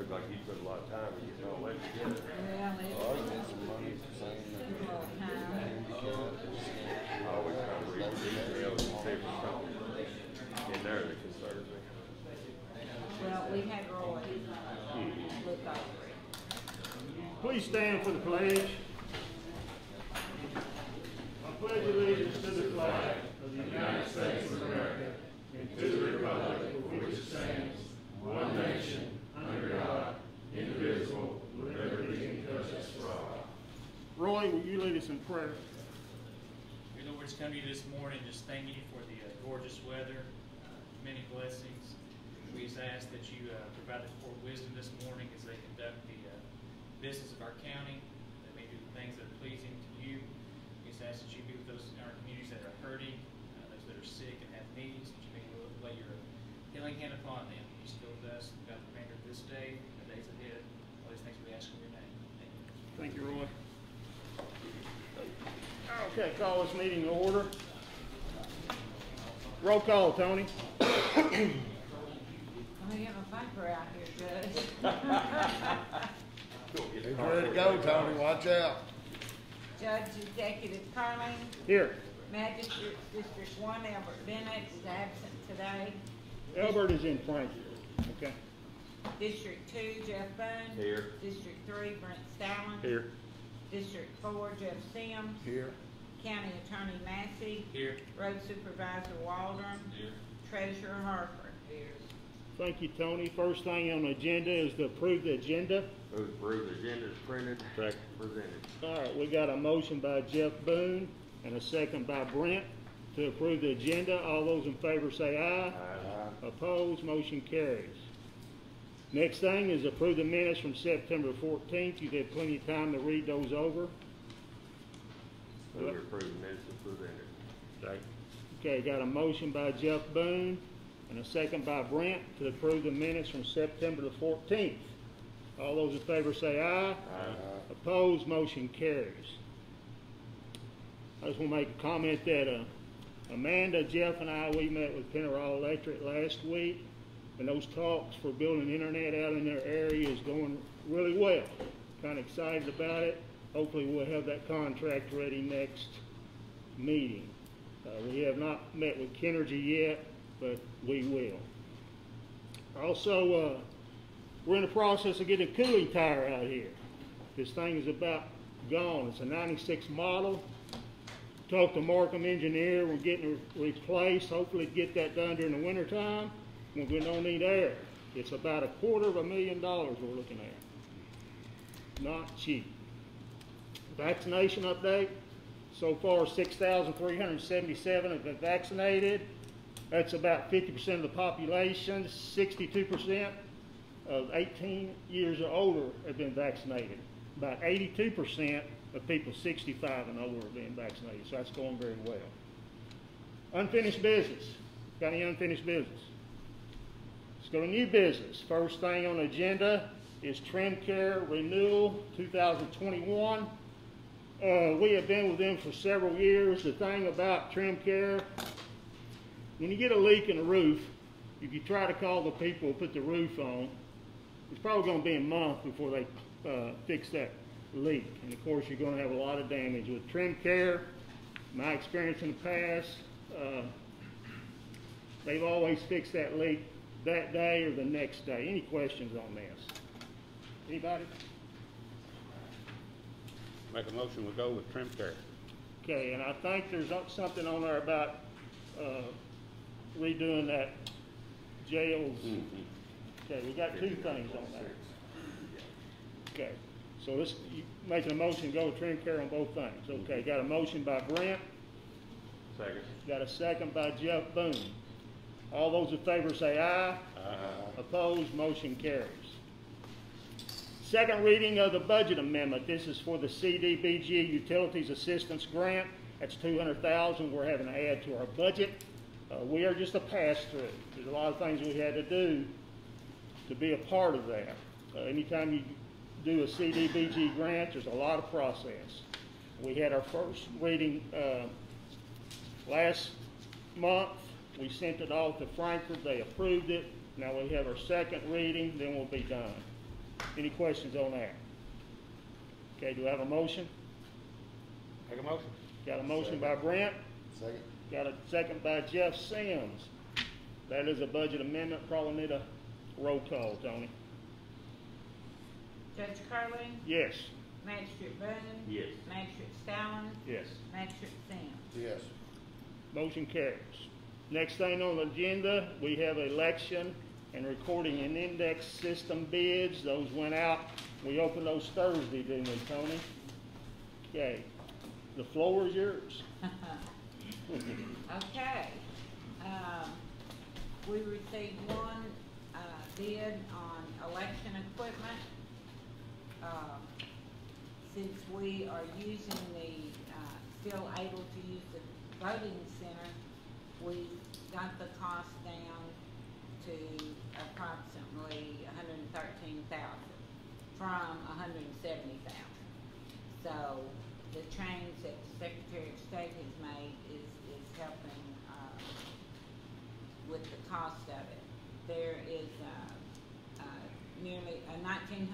Seems like you put a lot of time in getting all that together. Yeah, I get some money for saying that. I always try to read the details and see if there's something in there that concerns me. well, we had Roy look over it. Please stand for the pledge. I pledge allegiance to the flag of the United States of America and to the republic for which it stands, one nation, under God, indivisible, with liberty and justice for all. Roy, will you lead us in prayer? Dear Lord, just come to you this morning, just thank you for the gorgeous weather, many blessings. We just ask that you provide the court wisdom this morning as they conduct the business of our county, that they do the things that are pleasing to you. We just ask that you be with those in our communities that are hurting, those that are sick and have needs, that you may lay your healing hand upon them. You still with us, God, the remainder of this day, and the days ahead. All these things we ask in your name. Thank you. Thank you, Roy. Okay, call this meeting to order. Roll call, Tony. I have a viper out here, Judge. He's ready to go, Tony. Watch out. Judge Executive Carling, Here. Magistrate District 1, Albert Bennett is absent today. Albert is in Franklin. Okay. District 2, Jeff Boone. Here. District 3, Brent Stalin. Here. District 4, Jeff Sims. Here. County Attorney Massey. Here. Road Supervisor Waldron. Here. Treasurer Harper. Here. Thank you, Tony. First thing on the agenda is to approve the agenda. Move to approve the agenda is printed, presented. All right, we got a motion by Jeff Boone and a second by Brent to approve the agenda. All those in favor say aye. Aye. Opposed, motion carries. Next thing is approve the minutes from September 14th. You've had plenty of time to read those over. Move to approve the minutes as presented. Second. Okay, got a motion by Jeff Boone and a second by Brent to approve the minutes from September the 14th. All those in favor say aye. Aye. Opposed, motion carries. I just want to make a comment that Amanda, Jeff, and I, we met with Pennyroyal Electric last week, and those talks for building internet out in their area is going really well. Kind of excited about it. Hopefully we'll have that contract ready next meeting. We have not met with Kennergy yet, but we will. Also, we're in the process of getting a cooling tower out here. This thing is about gone. It's a 96 model. Talked to Markham Engineer. We're getting it replaced. Hopefully get that done during the winter time when we don't need air. It's about $250,000 we're looking at. Not cheap. Vaccination update. So far, 6,377 have been vaccinated. That's about 50% of the population. 62% of 18 years or older have been vaccinated. About 82% of people 65 and older have been vaccinated, so that's going very well. Unfinished business. Got any unfinished business? Let's go to new business. First thing on the agenda is Trim Care Renewal 2021. We have been with them for several years. The thing about Trim Care, when you get a leak in the roof, if you try to call the people who put the roof on, it's probably going to be a month before they fix that leak. And of course, you're going to have a lot of damage. With Trim Care, my experience in the past, they've always fixed that leak that day or the next day. Any questions on this? Anybody? Make a motion, we go with Trim Care. Okay, and I think there's something on there about redoing that jails. Okay, we got two things on there. Okay, so let's making a motion to go with Trim Care on both things. Okay, got a motion by Brent. Second. Got a second by Jeff Boone. All those in favor say aye. Aye. Opposed, motion carries. Second reading of the budget amendment. This is for the CDBG Utilities Assistance Grant. That's $200,000 we're having to add to our budget. We are just a pass-through. There's a lot of things we had to do to be a part of that. Anytime you do a CDBG grant, there's a lot of process. We had our first reading last month. We sent it off to Frankfurt. They approved it. Now we have our second reading, then we'll be done. Any questions on that? Okay, do I have a motion? Make a motion. Got a motion by Brent, Second. got a second by Jeff Sims. That is a budget amendment, probably need a roll call, Tony. Judge Curley, Yes. Magistrate Boone. Yes. Magistrate Stoneman, Yes. Magistrate Sims. Yes. Motion carries. Next thing on the agenda, we have election and recording and index system bids. Those went out. We opened those Thursday, didn't we, Tony? Okay. The floor is yours. Okay. We received one bid on election equipment. Since we are using still able to use the voting center, we got the cost down to approximately $113,000 from $170,000. So the change that the Secretary of State has made is helping with the cost of it. There is nearly a $1,935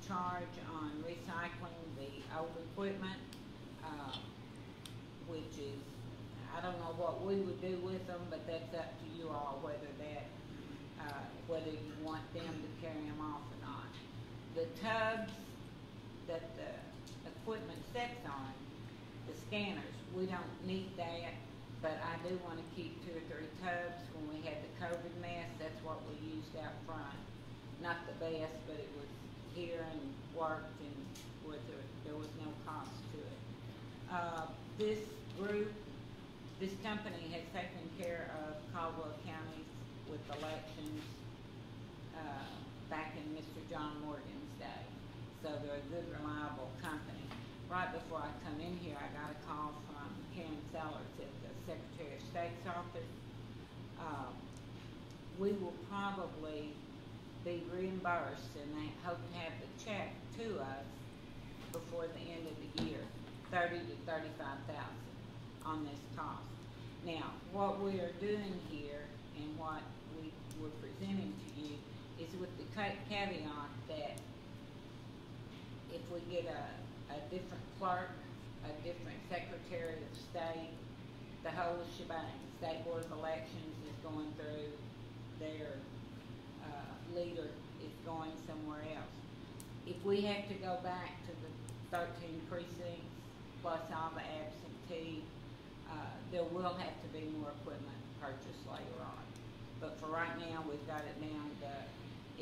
charge on recycling the old equipment, which is, I don't know what we would do with them, but that's up to you all whether you want them to carry them off or not. The tubs that the equipment sets on, the scanners, we don't need that, but I do want to keep 2 or 3 tubs. When we had the COVID mess, that's what we used out front. Not the best, but it was here and worked, and there was no cost to it. This company has taken care of Caldwell County with elections back in Mr. John Morgan's day. So they're a good, reliable company. Right before I come in here, I got a call from Karen Sellers at the Secretary of State's office. We will probably be reimbursed, and they hope to have the check to us before the end of the year, $30,000 to $35,000 on this cost. Now, what we are doing here and what we're presenting to you is with the caveat that if we get a different clerk, a different Secretary of State, the whole shebang. State Board of Elections is going through, their leader is going somewhere else. If we have to go back to the 13 precincts plus all the absentee, there will have to be more equipment purchased later on. But for right now, we've got it down to,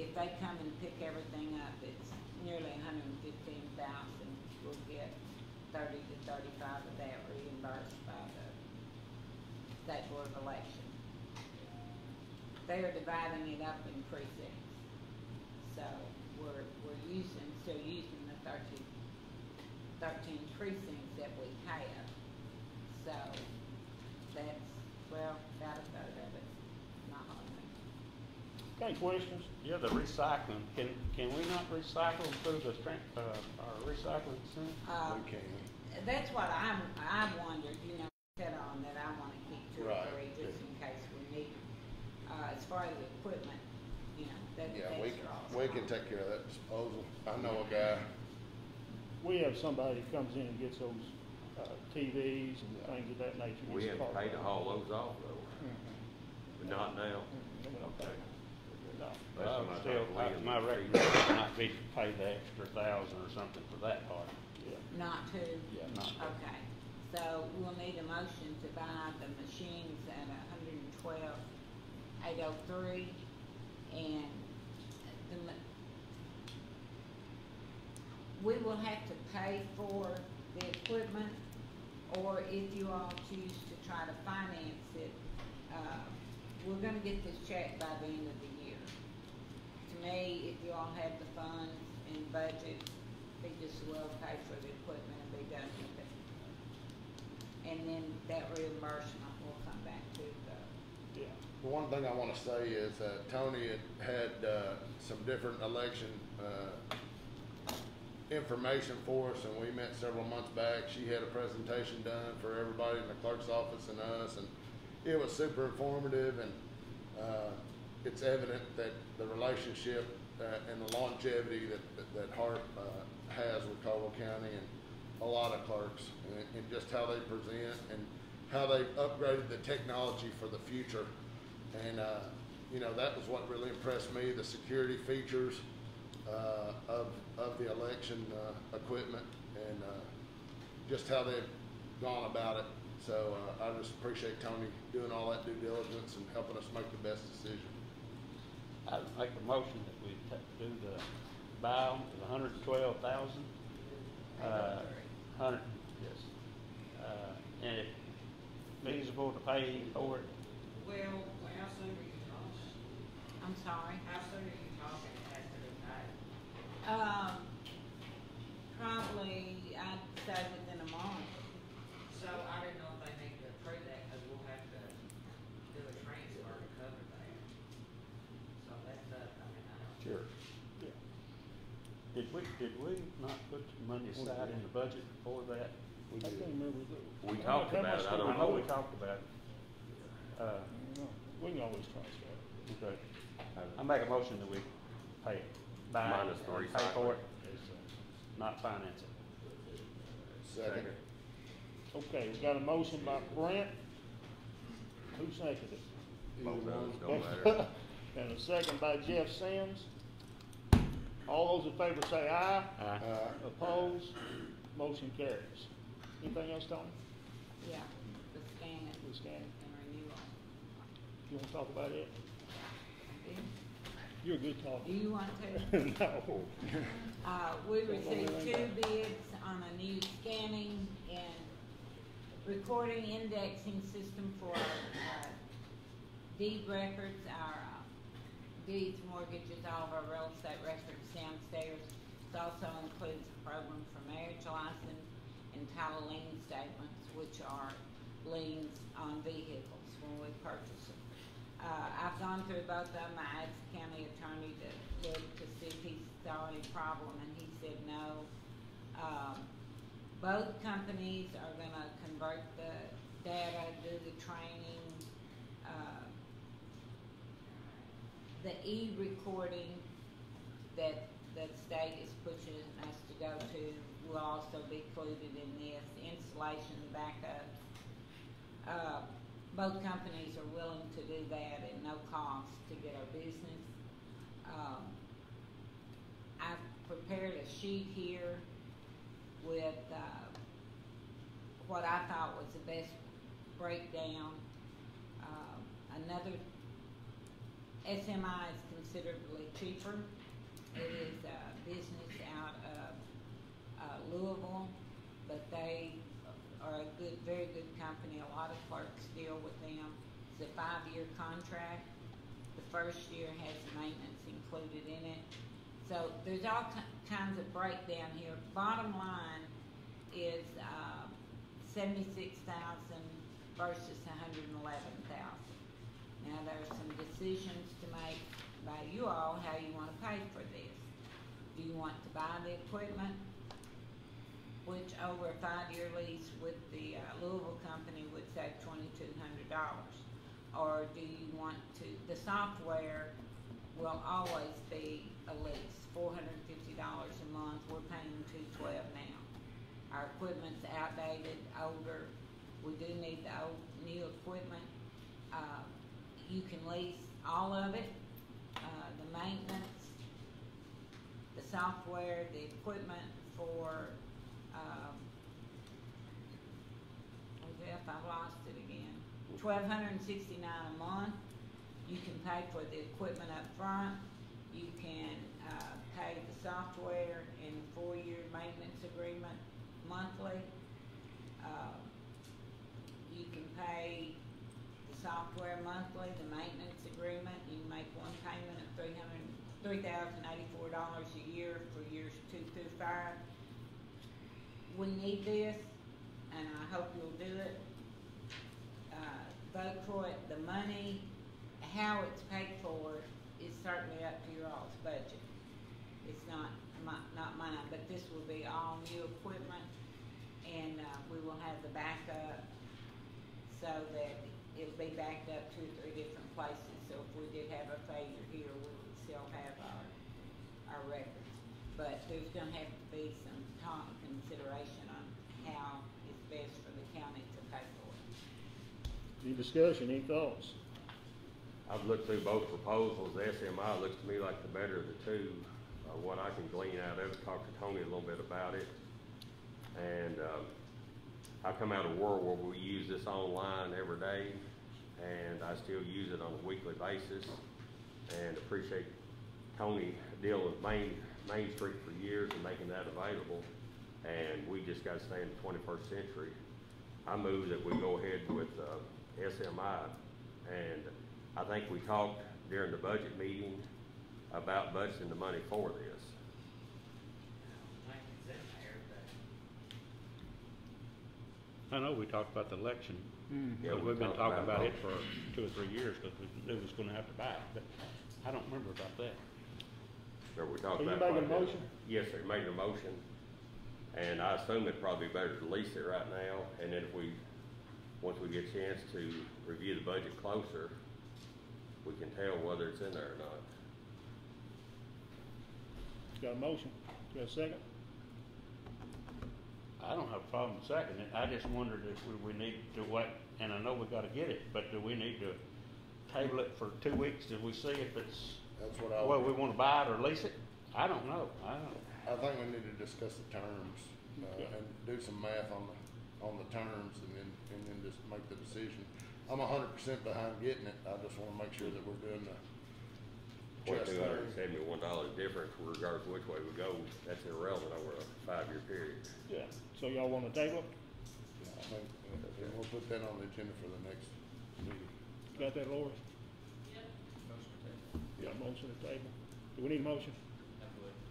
if they come and pick everything up, it's nearly $115,000. We'll get 30 to 35 of that reimbursed by the State Board of Elections. They are dividing it up in precincts. So we're still using the 13 precincts that we have. So that's, well, about a third of it, not only. Okay, questions? Yeah, the recycling, can we not recycle through the our recycling center? We can. That's what I wondered, set on that I want to keep 2 or Right. 3 just in case we need them. As far as equipment, that's Yeah, all. we can take care of that disposal. I know a guy. We have somebody that comes in and gets those TVs and things of that nature. We It's haven't part paid to of it. haul those off though, but not now. Okay. No. That's when I Still, talked to William. my recommendation might be to pay the extra 1,000 or something for that part. Yeah. Not to? Yeah, not to. Okay, so we'll need a motion to buy the machines at $112,803, and we will have to pay for the equipment, or if you all choose to try to finance it, we're gonna get this check by the end of the year. To me, if you all have the funds and budget, they just well pay for the equipment and be done with it. And then that reimbursement will come back to the, Yeah. The one thing I want to say is Tony had some different election information for us, and we met several months back. She had a presentation done for everybody in the clerk's office and us, and it was super informative, and it's evident that the relationship and the longevity that Hart has with Caldwell County and a lot of clerks, and just how they present and how they've upgraded the technology for the future. And you know, that was what really impressed me, the security features of the election equipment, and just how they've gone about it. So I just appreciate Tony doing all that due diligence and helping us make the best decision. I'd make a motion that we do the buy them for $112,000. Yes. And if feasible to pay for it. Well, how soon are you talking? I'm sorry. How soon are you talking it has to be paid? Probably, I'd say within a month. So I didn't know if they need to approve that, because we'll have to do a transfer to cover that. So that's up, I mean, I don't. Sure. Yeah. Did we not put money aside in the budget for that? I can't remember. We talked about it, I don't I know know. we talked about it. We can always transfer it. Okay. I make a motion that we pay it. Buy it, Minus the pay for it, recycling. not finance it. Second. Okay, we got a motion by Brent. Who seconded it? Both of those don't matter. And a second by Jeff Sims. All those in favor say aye. Aye. Opposed? Motion carries. Anything else, Tony? Yeah, the scan it The scan. and renewal. You wanna talk about it? Do You're a good talker. you want to? No. We received 2 bids on a new scanning and recording indexing system for our deed records, our deeds, mortgages, all of our real estate records downstairs. It also includes a program for marriage license and title lien statements, which are liens on vehicles when we purchase them. I've gone through both of them. I asked the county attorney to look to see if he saw any problem, and he said no. Both companies are gonna convert the data, do the training. The e-recording that the state is pushing us to go to will also be included in this. Installation and backups. Both companies are willing to do that at no cost to get our business. I've prepared a sheet here with what I thought was the best breakdown. Another SMI is considerably cheaper. It is a business out of Louisville, but they are a good, very good company. A lot of clerks deal with them. It's a 5-year contract. The first year has maintenance included in it. So there's all kinds of breakdown here. Bottom line is $76,000 versus $111,000. Now there's some decisions to make by you all how you want to pay for this. Do you want to buy the equipment, which over a 5-year lease with the Louisville company would save $2,200? Or do you want to, the software will always be a lease, $450 a month. We're paying $212 now. Our equipment's outdated, older. We do need the new equipment. You can lease all of it, the maintenance, the software, the equipment for, oh Jeff, I lost it again. $1,269 a month. You can pay for the equipment up front. You can pay the software and 4-year maintenance agreement monthly. You can pay the software monthly, the maintenance agreement. You can make one payment of $3,084 a year for years 2 through 5. We need this, and I hope you'll do it. Vote for it. The money, how it's paid for, is certainly up to your all's budget. It's not mine, but this will be all new equipment, and we will have the backup so that it'll be backed up 2 or 3 different places. So if we did have a failure, our records. But there's gonna have to be some consideration on how it's best for the county to pay for it. Any discussion, any thoughts? I've looked through both proposals. The SMI looks to me like the better of the two. What I can glean out of it, talk to Tony a little bit about it. And I come out of a world where we use this online every day, and I still use it on a weekly basis. And appreciate Tony dealing with Main Street for years and making that available. And we just got to stay in the 21st century. I move that we go ahead with SMI, and I think we talked during the budget meeting about budgeting the money for this. I know we talked about the election, Yeah, but we've been talked talking about it both. for 2 or 3 years because we knew we was gonna have to buy it, but I don't remember about that. Or we talked Are you about making a quite bit. motion? Yes, sir, making a motion. And I assume it'd probably be better to lease it right now, and then once we get a chance to review the budget closer, we can tell whether it's in there or not. Got a motion? Got a second? I don't have a problem seconding it. I just wondered if we need to wait, and I know we gotta get it, but do we need to table it for 2 weeks till we see if it's, That's what I well, would. we wanna buy it or lease it? I don't know. I think we need to discuss the terms, and do some math on the terms and then just make the decision. I'm 100% behind getting it. I just wanna make sure that we're doing the just thing. $271 difference regardless of which way we go, that's irrelevant over a 5-year period. Yeah. So y'all wanna table it? I think, and we'll put that on the agenda for the next meeting. Got that, Lori? Got a motion to table? Do we need a motion?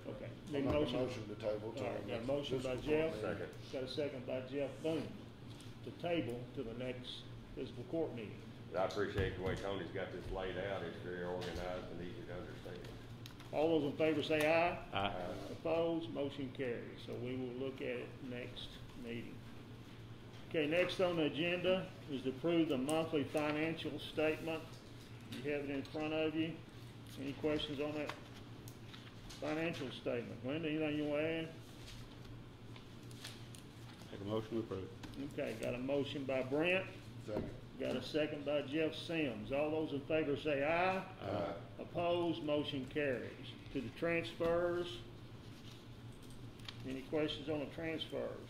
Okay. Need a I'll make motion? a motion to table till All right, the got a next motion by fiscal Jeff. court meeting. Second. Got a second by Jeff Boone to table to the next fiscal court meeting. I appreciate the way Tony's got this laid out. It's very organized and easy to understand. All those in favor say aye. Aye. Opposed, motion carries. So we will look at it next meeting. Okay, next on the agenda is to approve the monthly financial statement. You have it in front of you. Any questions on that financial statement? Linda, anything you want to add? Make a motion to approve. Okay, got a motion by Brent, Second. got a second by Jeff Sims. All those in favor say aye. Aye. Opposed, motion carries. To the transfers. Any questions on the transfers?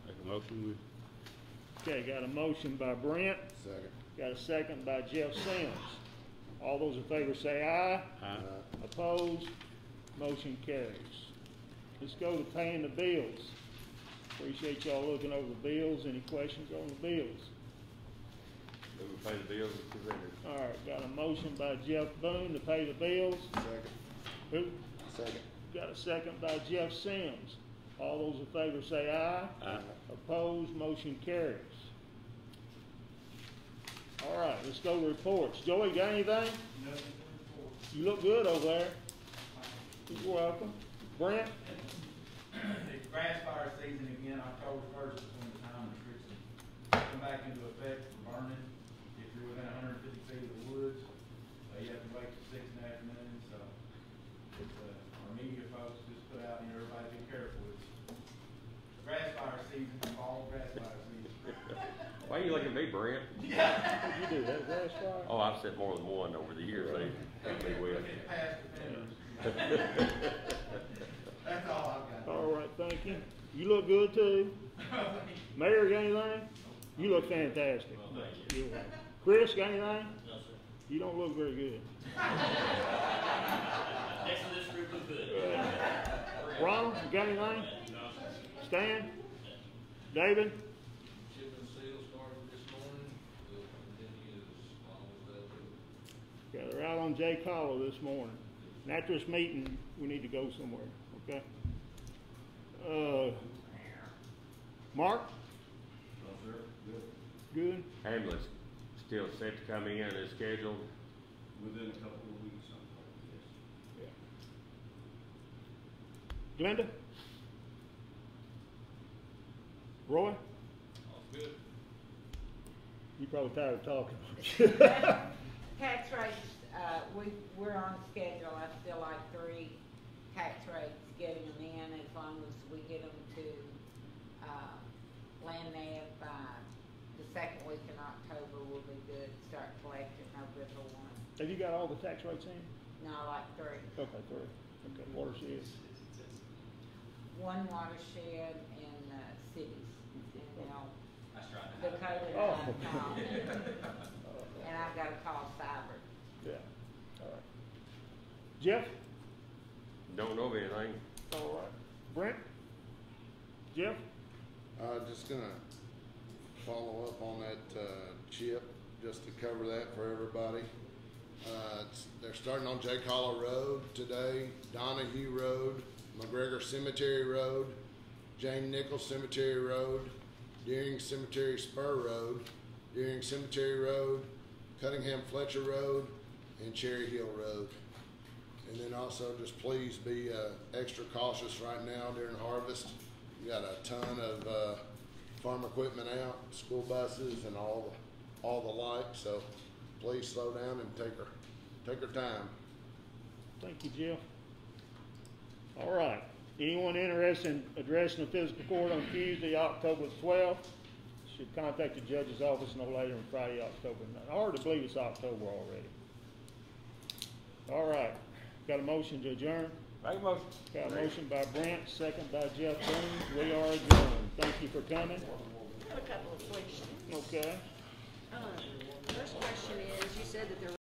Make a motion, Okay, got a motion by Brent, Second. got a second by Jeff Sims. All those in favor say aye. aye. Opposed, motion carries. Let's go to paying the bills. Appreciate y'all looking over the bills. Any questions on the bills? Move we pay the bills as presented. All right, got a motion by Jeff Boone to pay the bills. Second. Who? Second. Got a second by Jeff Sims. All those in favor say aye. Aye. Opposed, motion carries. All right, let's go to reports. Joey, got anything? You look good over there. You're welcome. Brent? It's grass fire season again, October 1st is when the time restrictions come back into effect for burning. If you're within 150 feet of the woods, you have to wait till 6 in the afternoon, so it's, our media folks just put out, everybody be careful. It's grass fire season, fall grass fire season. Why are you looking at me, Brent? What'd you do, that grass fire? Oh, I've said more than one over the years. They helped me with. It's past offenders. That's all I've got. All right, thank you. You look good too. Mayor, got anything? You look fantastic. You're welcome. Chris, got anything? No, sir. You don't look very good. Next to this group look good. Ronald, you got anything? Stan? David? Shipping sale started this morning, will continue as long as that. Yeah, they're out on Jay Collar this morning. And after this meeting, we need to go somewhere, okay? Mark? No, sir, good. Good? Ambulance still set to come in as scheduled. Within a couple of weeks, sometime, yes. Yeah. Glenda? Roy? All's good. You probably tired of talking. Tax rates, we're on schedule. I still like 3 tax rates, getting them in, as long as we get them to, land nav by the second week in October, we'll be good, start collecting November 1. Have you got all the tax rates in? No, like 3. Okay, three. Okay, watershed. One watershed and, cities, and they'll, That's right. Dakota and Oh. I call. And I've gotta call cyber. Yeah, all right. Jeff? Don't know of anything. All right. Brent? Jeff? Just gonna follow up on that, chip, just to cover that for everybody. They're starting on Jake Hollow Road today, Donahue Road, McGregor Cemetery Road, Jane Nichols Cemetery Road, Deering Cemetery Spur Road, Deering Cemetery Road, Cunningham Fletcher Road, and Cherry Hill Road. And then also just please be extra cautious right now during harvest. We got a ton of farm equipment out, school buses and all the like, so please slow down and take our time. Thank you, Jeff. All right. Anyone interested in addressing the fiscal court on Tuesday, October 12th, should contact the judge's office no later than Friday, October 9th. I hard to believe it's October already. All right. Got a motion to adjourn? Make a motion. Got a motion by Brent, second by Jeff Jones. We are adjourned. Thank you for coming. I have a couple of questions. Okay. First question is, you said that there